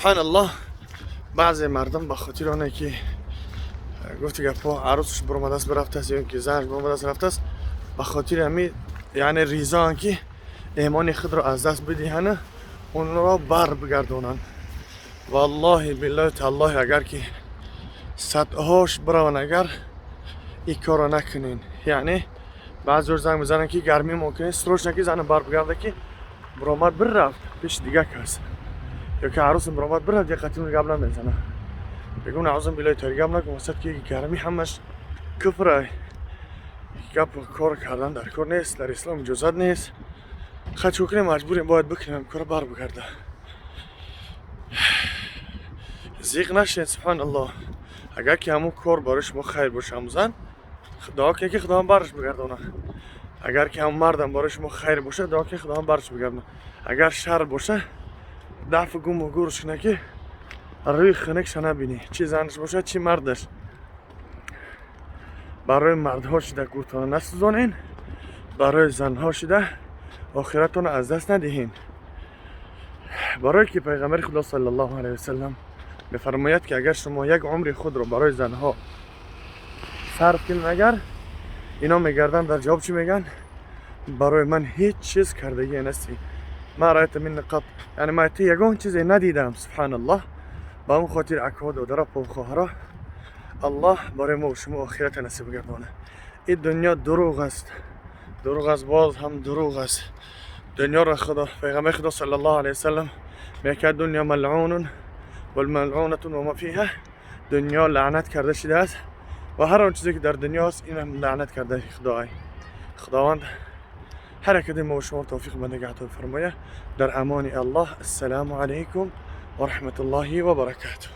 سبحان الله بعضی مردم به خاطر آنه که گفت گپا عروسش برآمده است برفته است یا اینکه زنش برآمده است رفته است، به خاطر همین یعنی ریزان که ایمان خود را از دست بدهند اون را بر بگردانند. والله بالله تعالی اگر که صدهاش برون اگر این کار را نکنین، یعنی بعض جور زنگ میزنن که گرمی ممکنه سروش نکی زن بر بگرده که برآمد برفت پیش دیگه کس یا که عروس برآمد برفت دیگه قطعی گپ نمیزنه. بگون اعوذ بالله تاری گپ نکن وسط که گرمی همش کفره، گپ کار کردن در کار نیست، در اسلام اجازت نیست. خود کنیم مجبوریم باید بکنیم کار بر بگرده. زیغ نشین. سبحان الله اگر که همون کار برای شما خیر باشه همزن دعا کنید که خدا هم برش بگردونه. اگر که هم مردم برای شما خیر باشه دعا کنید خدا هم برش بگردونه. اگر شر باشه دفع گم و گورش کنه که روی خنکش نبینی، چی زنش باشه چی مردش. برای مردها شده گوتان نسوزانین، برای زنها شده آخرتون از دست ندهین. برای که پیغمبر خدا صلی الله علیه و سلم میفرماید که اگر شما یک عمر خود رو برای زنها صرف کنین، اگر اینا میگردن در جواب چی میگن؟ برای من هیچ چیز کردگی نستی، ما رایت من قط، یعنی ما یگان چیزی ندیدم. سبحان الله. با اون خاطر اکواد و درپ و خواهرا الله برای ما و شما آخرت نصیب گردانه. این دنیا دروغ است، دروغ است، باز هم دروغ است. دنیا را خدا پیغمبر خدا صلی الله علیه و سلم میگه دنیا ملعون و الملعونة و ما فیها، دنیا لعنت کرده شده است و هر آن چیزی که در دنیا است این هم لعنت کرده خداوند. هر کدوم ما و شما توفیق به نگهداری فرمایه. در امان الله. السلام علیکم و رحمت الله و برکاته.